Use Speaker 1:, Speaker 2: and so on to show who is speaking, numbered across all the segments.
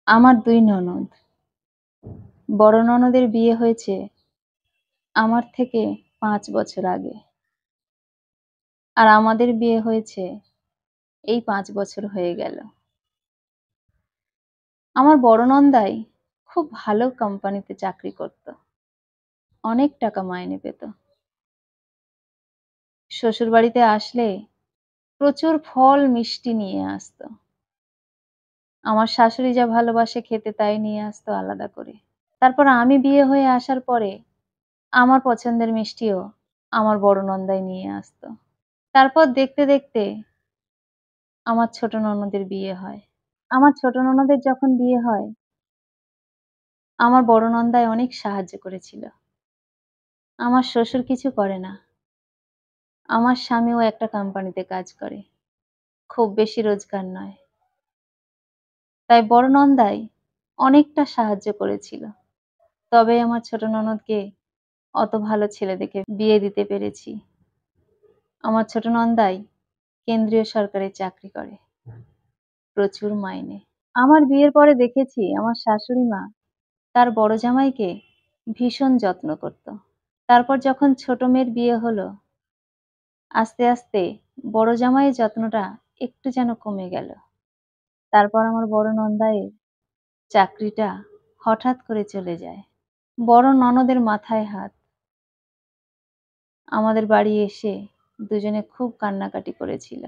Speaker 1: আমার ২ ননদ। বড় ননদের বিয়ে হয়েছে আমার থেকে ৫ বছর আগে। আর আমাদের বিয়ে হয়েছে এই ৫ বছর হয়ে গেল। আমার বড় নন্দাই খুব ভালো কোম্পানিতে চাকরি করত। অনেক টাকা মাইনে পেত। শ্বশুরবাড়িতে আসলে প্রচুর ফল মিষ্টি নিয়ে আসতো। আমার শাশুড়ি যা ভালোবাসে খেতে তাই নিয়ে আসতো আলাদা করে। তারপর আমি বিয়ে হয়ে আসার পরে আমার পছন্দের মিষ্টিও আমার বড় নন্দাই নিয়ে আসতো। তারপর দেখতে, দেখতে আমার ছোট ননদের বিয়ে হয়। আমার ছোট ননদের যখন বিয়ে হয়, আমার বড় নন্দাই অনেক সাহায্য করেছিল। আমার শ্বশুর কিছু করে না। আমার স্বামীও একটা কোম্পানিতে কাজ করে। খুব বেশি রোজগার নয়। তাই বড় নন্দাই অনেকটা সাহায্য করেছিল। তবেই আমার ছোট ননদকে অত ভালো ছেলে দেখে বিয়ে দিতে পেরেছি। আমার ছোট নন্দাই কেন্দ্রীয় সরকারি চাকরি করে। প্রচুর মাইনে। আমার বিয়ের পরে দেখেছি আমার শাশুড়ি মা তার বড় জামাইকে ভীষণ যত্ন করত। তারপর যখন ছোট মেয়ের বিয়ে হলো, আস্তে, আস্তে বড় জামাইয়ের যত্নটা একটু যেন কমে গেল। তারপর আমার বড় নন্দায়ের চাকরিটা হঠাৎ করে চলে যায়। বড় ননদের মাথায় হাত। আমাদের বাড়ি এসে দুজনে খুব কান্নাকাটি করেছিল।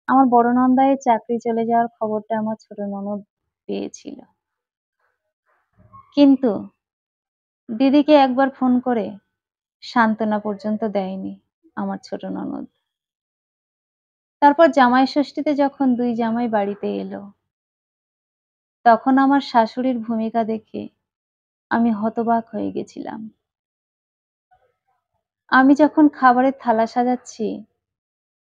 Speaker 1: আমার বড় নন্দায়ের চাকরি চলে যাওয়ার খবরটা আমার ছোট ননদ পেয়েছিল। কিন্তু দিদিকে একবার ফোন করে সান্ত্বনা পর্যন্ত দেয়নি আমার ছোট ননদ। তারপর জামাই ষষ্ঠীতে যখন ২ জামাই বাড়িতে এলো, তখন আমার শাশুড়ির ভূমিকা দেখে আমি হতবাক হয়ে গেছিলাম। আমি যখন খাবারের থালা সাজাচ্ছি,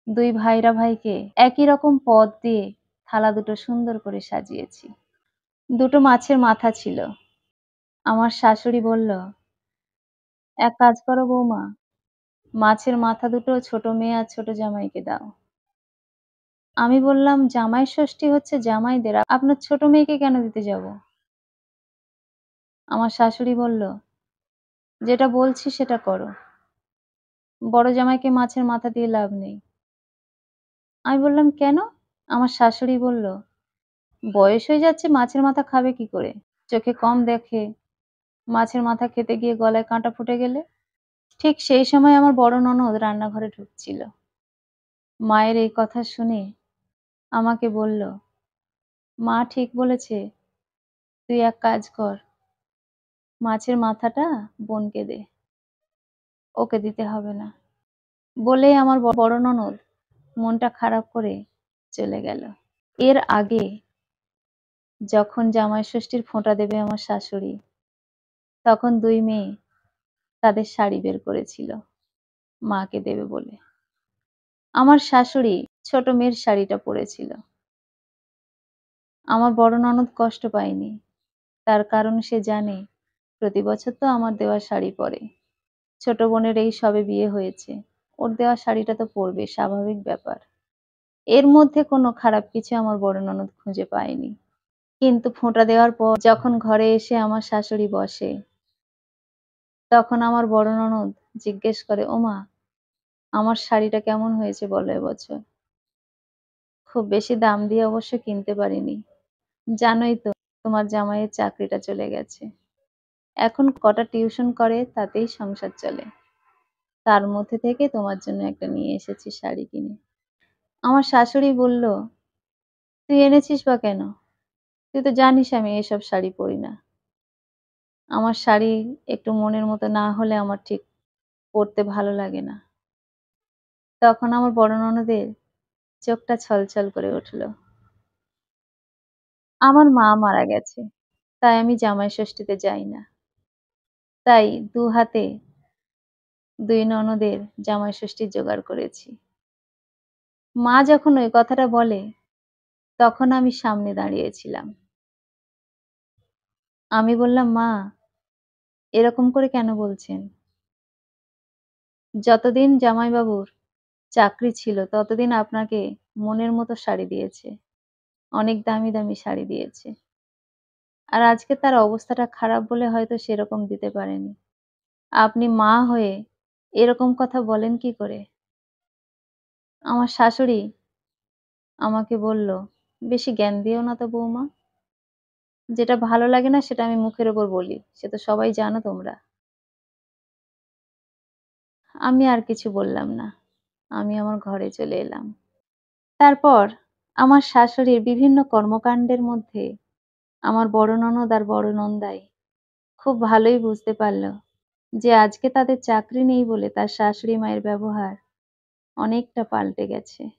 Speaker 1: ২ ভাইরা ভাইকে একই রকম পদ দিয়ে থালা দুটো সুন্দর করে সাজিয়েছি। দুটো মাছের মাথা ছিল। আমার শাশুড়ি বলল, "এক কাজ করো বৌমা, মাছের মাথা দুটো ছোট মেয়ে আর ছোট জামাইকে দাও।" আমি বললাম, "জামাই ষষ্ঠী হচ্ছে জামাইদের, আপনার ছোট মেয়েকে কেন দিতে যাব?" আমার শাশুড়ি বলল, "যেটা বলছি সেটা করো। বড় জামাইকে মাছের মাথা দিয়ে লাভ নেই।" আমি বললাম, "কেন?" আমার শাশুড়ি বলল, "বয়স হয়ে যাচ্ছে, মাছের মাথা খাবে কি করে? চোখে কম দেখে, মাছের মাথা খেতে গিয়ে গলায় কাঁটা ফুটে গেলে?" ঠিক সেই সময় আমার বড় ননদ রান্নাঘরে ঢুকছিল। মায়ের এই কথা শুনে আমাকে বলল, "মা ঠিক বলেছে, তুই এক কাজ কর, মাছের মাথাটা বোনকে দে, ওকে দিতে হবে না।" বলেই আমার বড় ননদ মনটা খারাপ করে চলে গেল। এর আগে যখন জামাই ষষ্ঠীর ফোঁটা দেবে আমার শাশুড়ি, তখন ২ মেয়ে তাদের শাড়ি বের করেছিল মাকে দেবে বলে। আমার শাশুড়ি ছোট মেয়ের শাড়িটা পরেছিল। আমার বড় ননদ কষ্ট পায়নি। তার কারণ সে জানে প্রতি বছর তো আমার দেওয়া শাড়ি পরে। ছোট বোনের এই সবে বিয়ে হয়েছে। ওর দেওয়া শাড়িটা তো পরবে, স্বাভাবিক ব্যাপার। এর মধ্যে কোনো খারাপ কিছু আমার বড় ননদ খুঁজে পায়নি। কিন্তু ফোঁটা দেওয়ার পর যখন ঘরে এসে আমার শাশুড়ি বসে, তখন আমার বড় ননদ জিজ্ঞেস করে, "ওমা, আমার শাড়িটা কেমন হয়েছে বলো এবছর?" খুব বেশি দাম দিয়ে অবশ্য কিনতে পারিনি। জানোই তো তোমার জামাইয়ের চাকরিটা চলে গেছে। এখন কটা টিউশন করে তাতেই সংসার চলে। তার মধ্যে থেকে তোমার জন্য একটা নিয়ে এসেছি শাড়ি কিনে। আমার শাশুড়ি বলল, "তুই এনেছিস বা কেন? তুই তো জানিস আমি এসব শাড়ি পরি না। আমার শাড়ি একটু মনের মতো না হলে আমার ঠিক পরতে ভালো লাগে না।" তখন আমার বড় ননদের চোখটা ছলছল করে উঠল। আমার মা মারা গেছে। তাই আমি জামাই ষষ্ঠীতে যাই না। তাই ২ হাতে ২ ননদের জামাই ষষ্ঠীর জোগাড় করেছি। মা যখন ওই কথাটা বলে, তখন আমি সামনে দাঁড়িয়েছিলাম। আমি বললাম, "মা, এরকম করে কেন বলছেন? যতদিন জামাইবাবুর চাকরি ছিল ততদিন আপনাকে মনের মতো শাড়ি দিয়েছে। অনেক দামি, দামি শাড়ি দিয়েছে। আর আজকে তার অবস্থাটা খারাপ বলে হয়তো সেরকম দিতে পারেনি। আপনি মা হয়ে এরকম কথা বলেন কি করে? আমার শাশুড়ি আমাকে বলল, "বেশি জ্ঞান দিও না তো বৌমা। যেটা ভালো লাগে না সেটা আমি মুখের উপর বলি। সে তো সবাই জানো তোমরা।" আমি আর কিছু বললাম না। আমি আমার ঘরে চলে এলাম। তারপর আমার শাশুড়ির বিভিন্ন কর্মকাণ্ডের মধ্যে আমার বড় ননদ আর বড় নন্দাই খুব ভালোই বুঝতে পারল যে আজকে তাদের চাকরি নেই বলে তার শাশুড়ি মায়ের ব্যবহার অনেকটা পাল্টে গেছে।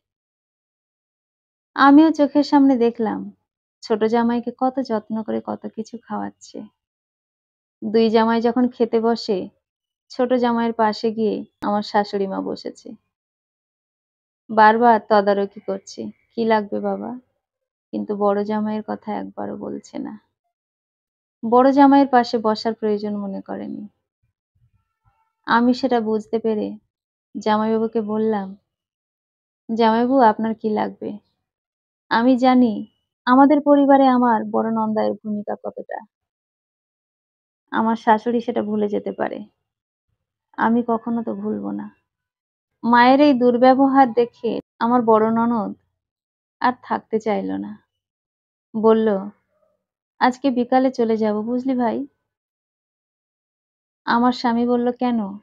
Speaker 1: আমিও চোখের সামনে দেখলাম ছোট জামাইকে কত যত্ন করে কত কিছু খাওয়াচ্ছে। ২ জামাই যখন খেতে বসে, ছোট জামাইয়ের পাশে গিয়ে আমার শাশুড়ি মা বসেছে। বারবার তদারকি করছে, "কি লাগবে বাবা?" কিন্তু বড় জামাইয়ের কথা একবারও বলছে না। বড় জামাইয়ের পাশে বসার প্রয়োজন মনে করেনি। আমি সেটা বুঝতে পেরে জামাইবাবুকে বললাম, "জামাইবাবু আপনার কি লাগবে? আমি জানি আমাদের পরিবারে আমার বড় নন্দায়ের ভূমিকা কতটা। আমার শাশুড়ি সেটা ভুলে যেতে পারে। আমি কখনো তো ভুলব না।" মায়ের এই দুর্ব্যবহার দেখে আমার বড় ননদ আর থাকতে চাইল না। বলল, "আজকে বিকালে চলে যাব বুঝলি ভাই?" আমার স্বামী বলল, "কেন?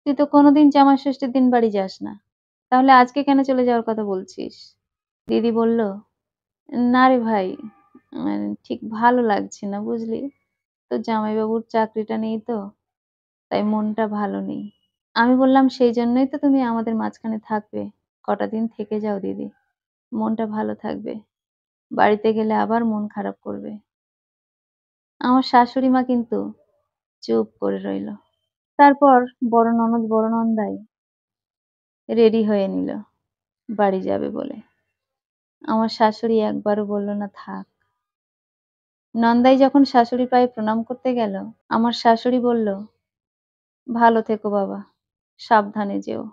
Speaker 1: তুই তো কোনোদিন জামাই ষষ্ঠীর দিন বাড়ি যাস না। তাহলে আজকে কেন চলে যাওয়ার কথা বলছিস?" দিদি বলল, "না রে ভাই, ঠিক ভালো লাগছে না বুঝলি? তোর জামাইবাবুর চাকরিটা নেই তো, তাই মনটা ভালো নেই।" আমি বললাম, "সেই জন্যই তো তুমি আমাদের মাঝখানে থাকবে। কটা দিন থেকে যাও দিদি। মনটা ভালো থাকবে। বাড়িতে গেলে আবার মন খারাপ করবে।" আমার শাশুড়ি মা কিন্তু চুপ করে রইল। তারপর বড় ননদ বড় নন্দাই রেডি হয়ে নিল বাড়ি যাবে বলে। আমার শাশুড়ি একবারও বলল না থাক। নন্দাই যখন শাশুড়ির পায়ে প্রণাম করতে গেল, আমার শাশুড়ি বলল, "ভালো থেকো বাবা, সাবধানে যেও।"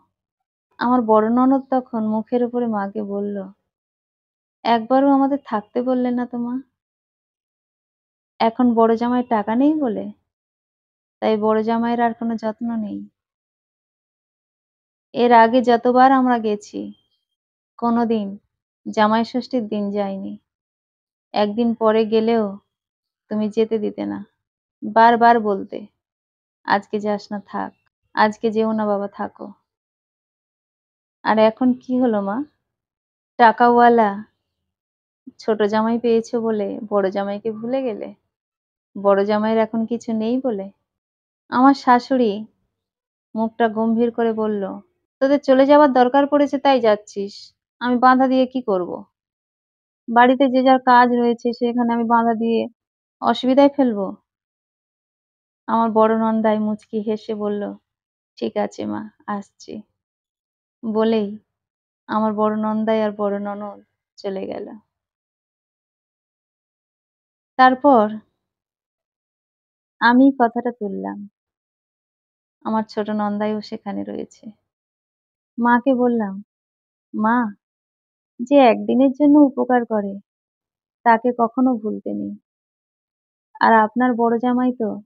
Speaker 1: আমার বড় ননদ তখন মুখের উপরে মাকে বলল, "একবারও আমাদের থাকতে বললে না তো মা? এখন বড় জামাইয়ের টাকা নেই বলে? তাই বড় জামাইয়ের আর কোনো যত্ন নেই? এর আগে যতবার আমরা গেছি, কোনোদিন জামাই ষষ্ঠীর দিন যাইনি। একদিন পরে গেলেও তুমি যেতে দিতে না। বারবার বলতে, আজকে যাস না থাক। আজকে যেও না বাবা থাকো। আর এখন কি হলো মা? টাকাওয়ালা ছোট জামাই পেয়েছো বলে বড় জামাইকে ভুলে গেলে? বড় জামাইয়ের এখন কিছু নেই বলে?" আমার শাশুড়ি মুখটা গম্ভীর করে বলল, "তোদের চলে যাবার দরকার পড়েছে তাই যাচ্ছিস। আমি বাধা দিয়ে কি করব? বাড়িতে যে যার কাজ রয়েছে সেখানে আমি বাধা দিয়ে অসুবিধায় ফেলবো?" আমার বড় নন্দাই মুচকি হেসে বলল, "ঠিক আছে মা, আসছি।" বলেই আমার বড় নন্দাই আর বড় ননদ চলে গেল। তারপর আমি কথাটা তুললাম। আমার ছোট নন্দাইও সেখানে রয়েছে। মাকে বললাম, "মা, যে একদিনের জন্য উপকার করে তাকে কখনো ভুলতে নেই। আর আপনার বড় জামাই তো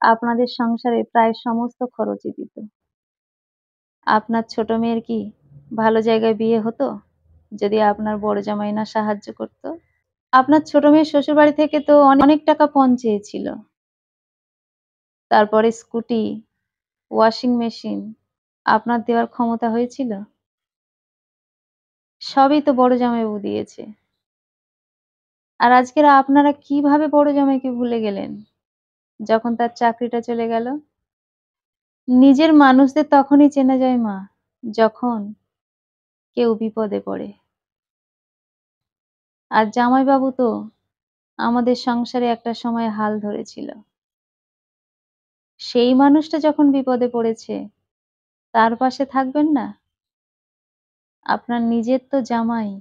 Speaker 1: আপনাদের সংসারে প্রায় সমস্ত খরচই দিত। আপনার ছোট মেয়ের কি ভালো জায়গায় বিয়ে হতো যদি আপনার বড় জামাই না সাহায্য করত? আপনার ছোট মেয়ের শ্বশুরবাড়ি থেকে তো অনেক টাকা পণ চেয়েছিল। তারপরে স্কুটি, ওয়াশিং মেশিন আপনার দেওয়ার ক্ষমতা হয়েছিল? সবই তো বড় জামাইবাবু দিয়েছে। আর আজকের আপনারা কিভাবে বড় জামাইকে ভুলে গেলেন যখন তার চাকরিটা চলে গেল? নিজের মানুষদের তখনই চেনা যায় মা, যখন কেউ বিপদে পড়ে। আর জামাইবাবু তো আমাদের সংসারে একটা সময় হাল ধরেছিল। সেই মানুষটা যখন বিপদে পড়েছে, তার পাশে থাকবেন না? আপনার নিজের তো জামাই।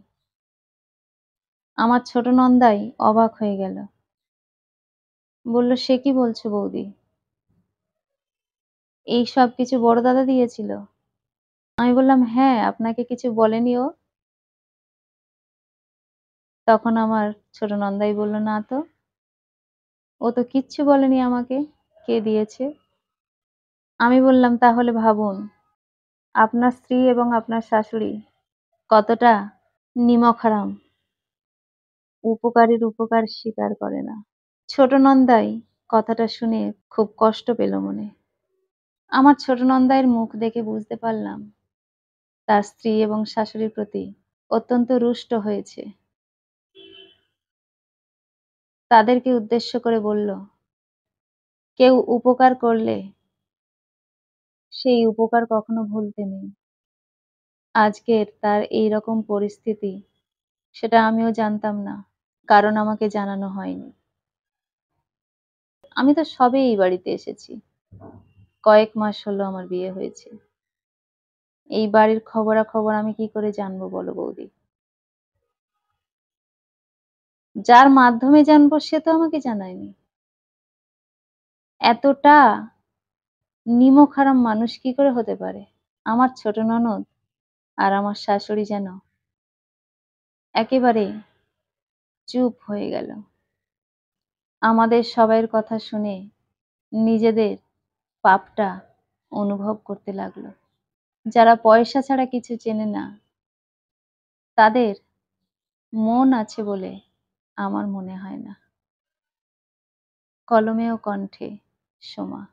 Speaker 1: আমার ছোট নন্দাই অবাক হয়ে গেল। বলল, "সে কি বলছো বৌদি? এই সব কিছু বড় দাদা দিয়েছিল?" আমি বললাম, "হ্যাঁ, আপনাকে কিছু বলেনি ও?" তখন আমার ছোট নন্দাই বলল, "না তো।" ও তো কিচ্ছু বলেনি আমাকে কে দিয়েছে। আমি বললাম, "তাহলে ভাবুন, আপনার স্ত্রী এবং আপনার শাশুড়ি কতটা নিমকহারাম, উপকারীর উপকার স্বীকার করে না।" ছোট নন্দাই কথাটা শুনে খুব কষ্ট পেল মনে। আমার ছোট নন্দাইয়ের মুখ দেখে বুঝতে পারলাম তার স্ত্রী এবং শাশুড়ির প্রতি অত্যন্ত রুষ্ট হয়েছে। তাদেরকে উদ্দেশ্য করে বলল, "কেউ উপকার করলে সেই উপকার কখনো ভুলতে নেই। আজকের তার এইরকম পরিস্থিতি সেটা আমিও জানতাম না। কারণ আমাকে জানানো হয়নি। আমি তো সবে এই বাড়িতে এসেছি। কয়েক মাস হলো আমার বিয়ে হয়েছে। এই বাড়ির খবরাখবর আমি কি করে জানবো বলো বৌদি? যার মাধ্যমে জানবো সে তো আমাকে জানায়নি। এতটা নিমকহারাম মানুষ কি করে হতে পারে? আমার ছোট ননদ আর আমার শাশুড়ি যেন একেবারে চুপ হয়ে গেল। আমাদের সবাইয়ের কথা শুনে নিজেদের পাপটা অনুভব করতে লাগলো। যারা পয়সা ছাড়া কিছু চেনে না, তাদের মন আছে বলে আমার মনে হয় না। কলমে ও কণ্ঠে সোমা।